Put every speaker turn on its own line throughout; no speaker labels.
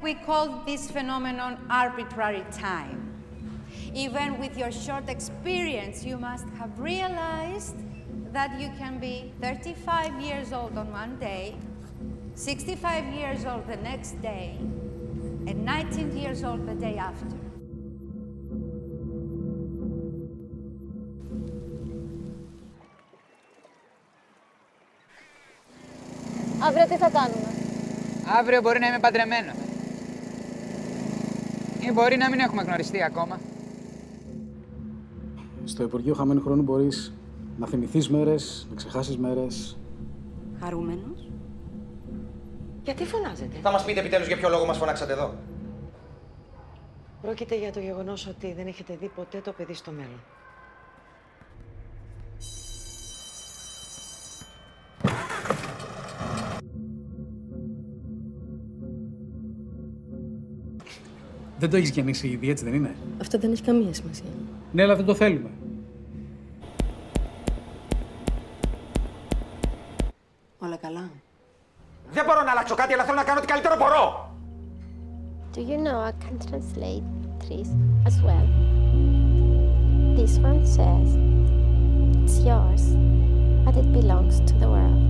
We call this phenomenon arbitrary time. Even with your short experience, you must have realized that you can be 35 years old on one day, 65 years old the next day, and 19 years old the day after.
Αύριο τι θα κάνουμε?
Αύριο μπορεί να είμαι παντρεμένος. Ή μπορεί να μην έχουμε γνωριστεί ακόμα.
Στο Υπουργείο Χαμένου Χρόνου μπορείς να θυμηθείς μέρες, να ξεχάσεις μέρες.
Χαρούμενος?
Γιατί φωνάζετε?
Θα μας πείτε επιτέλους για ποιο λόγο μας φωνάξατε εδώ.
Πρόκειται για το γεγονός ότι δεν έχετε δει ποτέ το παιδί στο μέλλον.
Δεν το έχεις γεννήσει ήδη, έτσι δεν είναι?
Αυτό δεν έχει καμία σημασία.
Ναι, αλλά δεν το θέλουμε.
Όλα καλά?
Δεν μπορώ να αλλάξω κάτι, αλλά θέλω να κάνω ό,τι καλύτερο μπορώ.
Do you know I can translate this as well? This one says, it's yours, but it belongs to the world.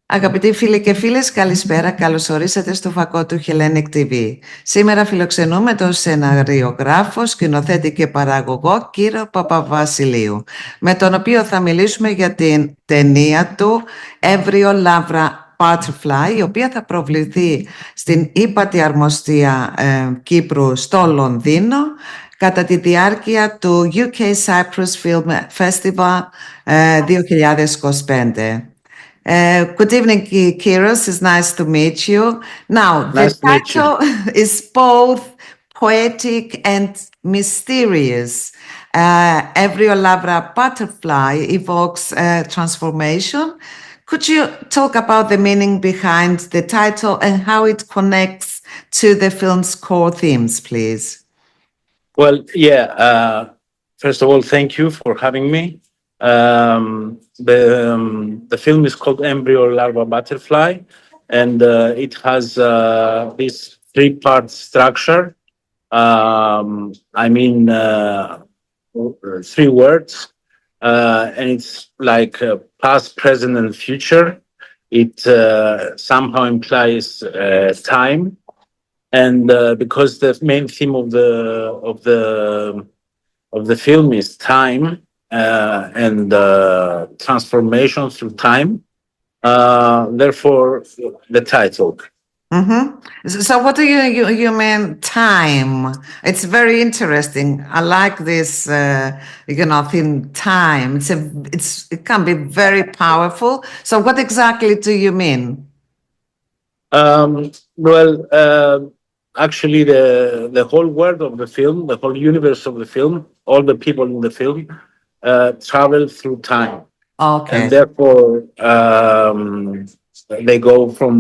Αγαπητοί φίλοι και φίλες, καλησπέρα. Καλώς ορίσατε στο φακό του HellenicTV. Σήμερα φιλοξενούμε τον σεναριογράφο, σκηνοθέτη και παραγωγό Kyros Papavassiliou, με τον οποίο θα μιλήσουμε για την ταινία του Emvryo Lavra Butterfly, η οποία θα προβληθεί στην ύπατη αρμοστία Κύπρου στο Λονδίνο κατά τη διάρκεια του UK Cyprus Film Festival 2025. Good evening, Kyros. It's nice to meet you. Now, the title is both poetic and mysterious. Emvryo Lavra Butterfly evokes transformation. Could you talk about the meaning behind the title and how it connects to the film's core themes, please?
Well, yeah. First of all, thank you for having me. The film is called Emvryo Lavra Butterfly, and it has this three-part structure. Three words, and it's like past, present, and future. It somehow implies time, and because the main theme of the film is time. And transformation through time, therefore the title.
Mm-hmm. So what do you mean time? It's very interesting. I like this, thing time. It can be very powerful. So what exactly do you mean?
Actually, the whole world of the film, the whole universe of the film, all the people in the film travel through time.
Okay.
And therefore, they go from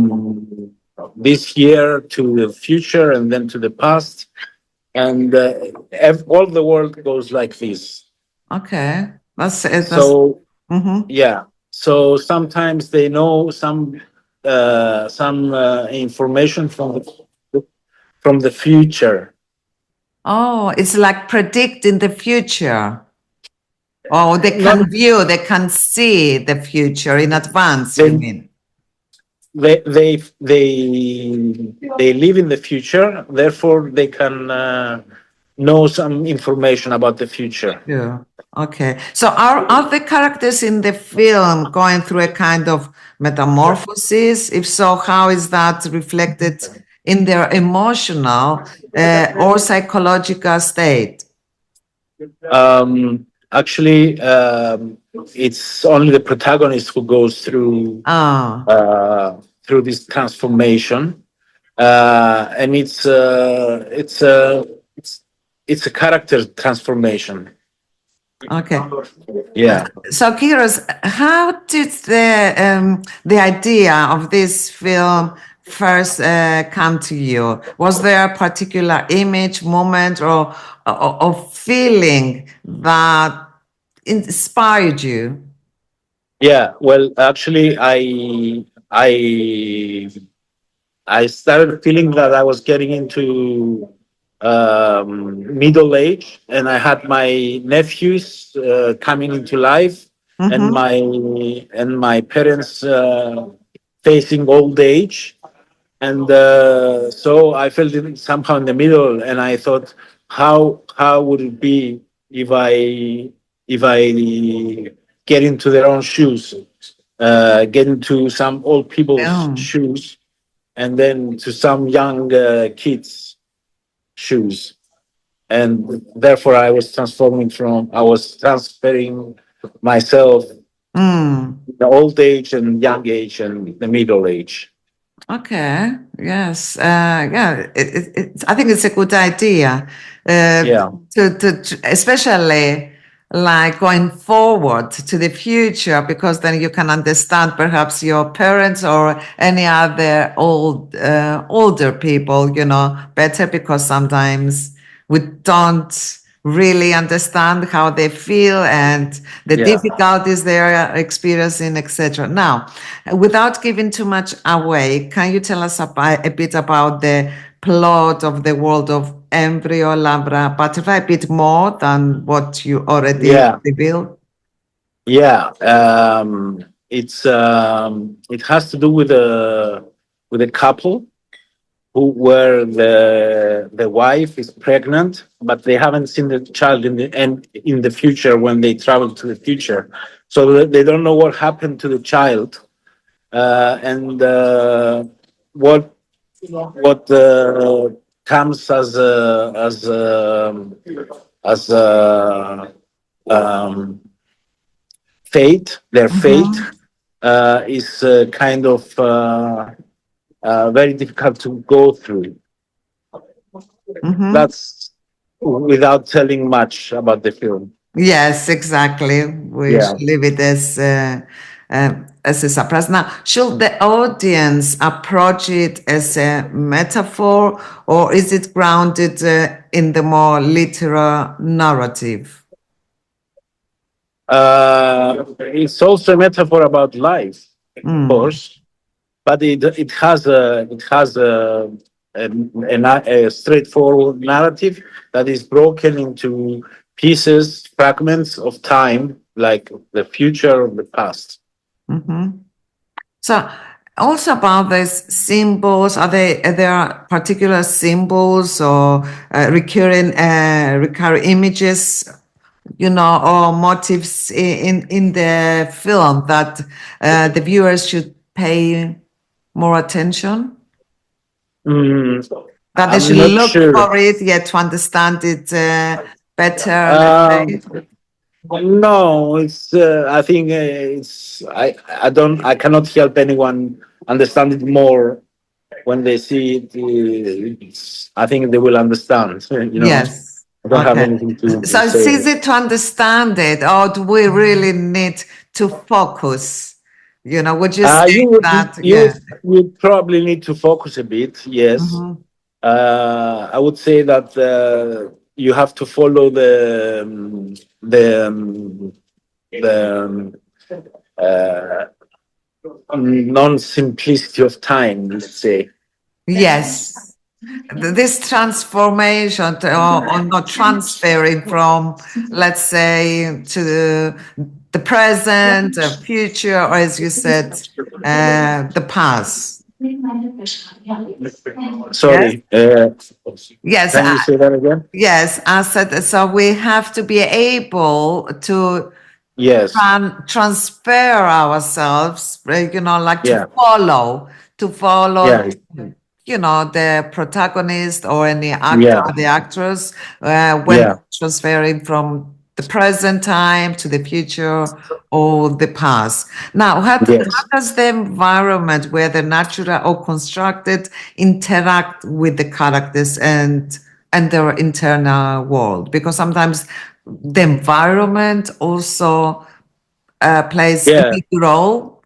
this year to the future and then to the past. And all the world goes like this.
Okay. That's
so,
mm-hmm.
Yeah. So sometimes they know some information from the future.
Oh, it's like predicting the future. Oh, they can they can see the future in advance, you mean?
They live in the future, therefore they can know some information about the future.
Yeah. Okay. So are the characters in the film going through a kind of metamorphosis? If so, how is that reflected in their emotional or psychological state?
Actually, it's only the protagonist who goes through through this transformation, and it's a character transformation.
Okay.
Yeah.
So, Kyros, how did the idea of this film first come to you? Was there a particular image, moment, or feeling that inspired you?
Yeah. Well, actually, I started feeling that I was getting into middle age, and I had my nephews coming into life, and my parents facing old age, and so I felt it somehow in the middle, and I thought, how would it be if I get into their own shoes, get into some old people's shoes, and then to some young kids' shoes, and therefore I was transferring myself the old age and young age and the middle age.
Okay. Yes. Yeah. I think it's a good idea. To especially like going forward to the future, because then you can understand perhaps your parents or any other older people, better, because sometimes we don't really understand how they feel and the difficulties they are experiencing, etc. Now, without giving too much away, can you tell us a bit about the plot of the world of Emvryo Lavra Butterfly, a bit more than what you already revealed?
Yeah, it has to do with a couple where the wife is pregnant, but they haven't seen the child in the future when they travel to the future, so they don't know what happened to the child, and what comes as fate. Their fate is kind of very difficult to go through. That's without telling much about the film.
Yes, exactly. We should leave it as a surprise. Now, should the audience approach it as a metaphor, or is it grounded in the more literal narrative?
It's also a metaphor about life, of course, but it has a straightforward narrative that is broken into pieces, fragments of time, like the future or the past.
So, also about these symbols, are there particular symbols or recurring images, or motifs in the film that the viewers should pay more attention? That they should look for it, yet to understand it better. Let's say.
No, it's. I think it's. I cannot help anyone understand it more when they see it. I think they will understand.
Yes.
I don't have anything to
So
say.
it's easy to understand it, or do we really need to focus? Would you say that?
You probably need to focus a bit. Yes. I would say that you have to follow the non-simplicity of time, let's say.
Yes. This transformation or not transferring from, let's say, to the present, the future, or as you said, the past.
Sorry.
Yes.
Can you say that again?
Yes, I said, so we have to be able to transfer ourselves, like to follow the protagonist or any actor or the actress when transferring from the present time to the future or the past. Now, how does the environment, whether natural or constructed, interact with the characters and their internal world? Because sometimes the environment also plays a big role.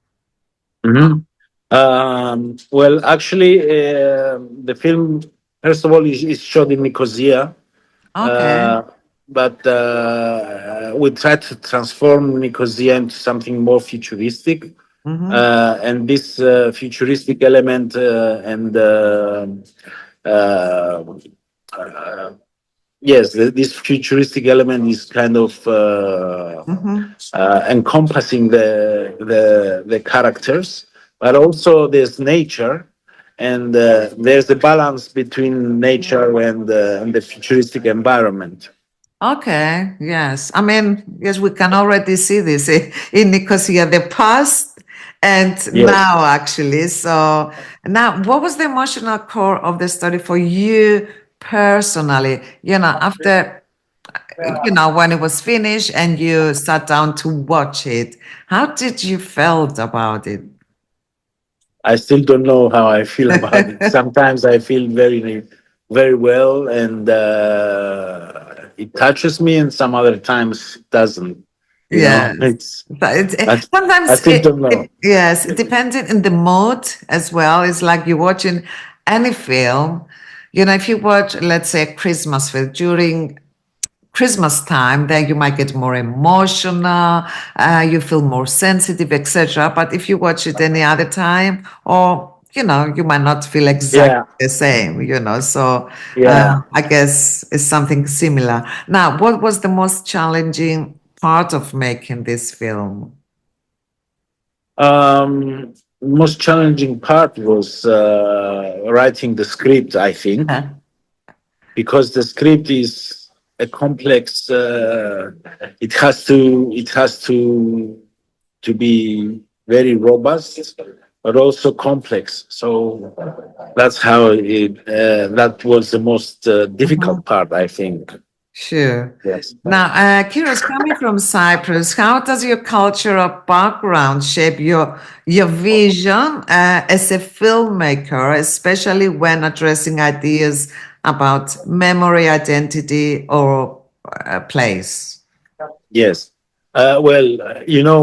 Well, actually, the film, first of all, is shot in Nicosia.
Okay.
But we tried to transform Nicosia into something more futuristic. And this futuristic element this futuristic element is kind of encompassing the characters, but also there's nature, and there's the balance between nature and the futuristic environment.
Okay, yes. I mean, yes, we can already see this in Nicosia, the past and now, actually. So now, what was the emotional core of the story for you personally? After, when it was finished and you sat down to watch it, how did you felt about it?
I still don't know how I feel about it. Sometimes I feel very, very well, and it touches me, and some other times it doesn't.
Sometimes
I still don't know.
It depends on the mood as well. It's like you're watching any film. If you watch, let's say, a Christmas film during Christmas time, then you might get more emotional, you feel more sensitive, etc. But if you watch it any other time, or you might not feel exactly the same, so I guess it's something similar. Now, what was the most challenging part of making this film?
Most challenging part was writing the script, I think, because the script is a complex. It has to be very robust, but also complex. So that's how that was the most difficult part, I think.
Sure.
Yes.
Now, Kyros, coming from Cyprus, how does your cultural background shape your vision as a filmmaker, especially when addressing ideas about memory, identity, or place?
Yes. Well,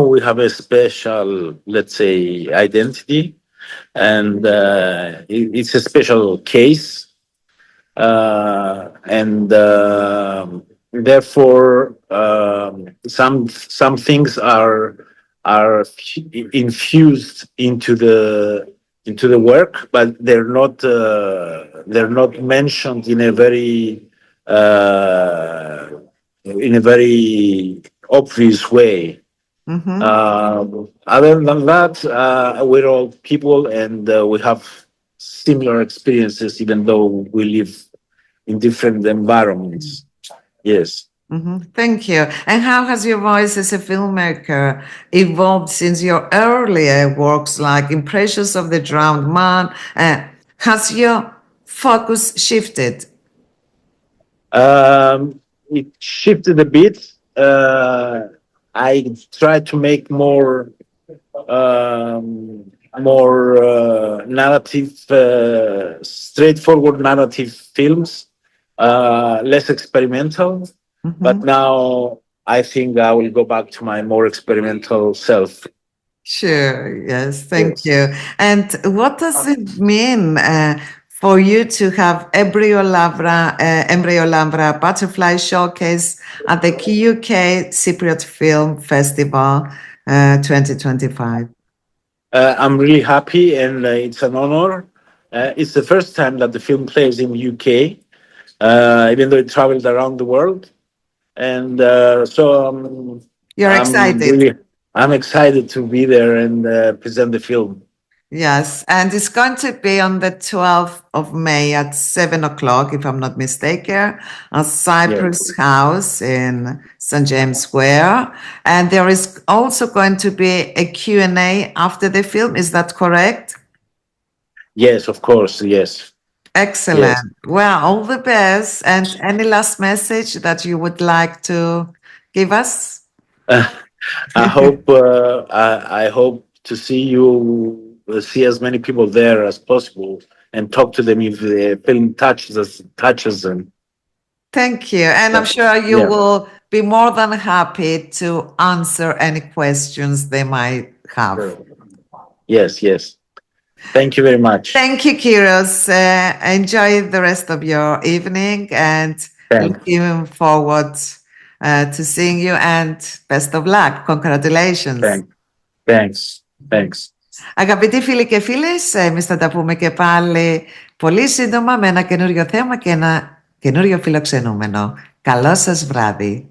we have a special, let's say, identity, and it's a special case. And therefore, some things are infused into the work, but they're not mentioned in a very obvious way. Other than that, we're all people, and we have similar experiences, even though we live in different environments. Yes.
Thank you. And how has your voice as a filmmaker evolved since your earlier works like Impressions of the Drowned Man? Has your focus shifted?
It shifted a bit. I try to make more narrative, straightforward narrative films, less experimental. But now I think I will go back to my more experimental self.
Sure. Yes. Thank you. And what does it mean for you to have Emvryo Lavra Butterfly showcase at the UK Cyprus Film Festival 2025?
I'm really happy, and it's an honor. It's the first time that the film plays in UK, even though it traveled around the world. And so
you're excited.
I'm excited to be there and present the film.
Yes, and it's going to be on the 12th of May at 7 o'clock, if I'm not mistaken, at Cyprus House in St. James Square. And there is also going to be a Q&A after the film. Is that correct?
Yes, of course, yes.
Excellent.
Yes.
Well, all the best. And any last message that you would like to give us?
I hope I hope to see as many people there as possible and talk to them if the film touches them.
Thank you. And I'm sure you
Yeah.
will be more than happy to answer any questions they might have.
Yes, yes. Thank you very much.
Thank you, Kyros. Enjoy the rest of your evening and
Thanks.
looking forward to seeing you and best of luck. Congratulations.
Thanks.
Αγαπητοί φίλοι και φίλες, εμείς θα τα πούμε και πάλι πολύ σύντομα με ένα καινούριο θέμα και ένα καινούριο φιλοξενούμενο. Καλό σας βράδυ.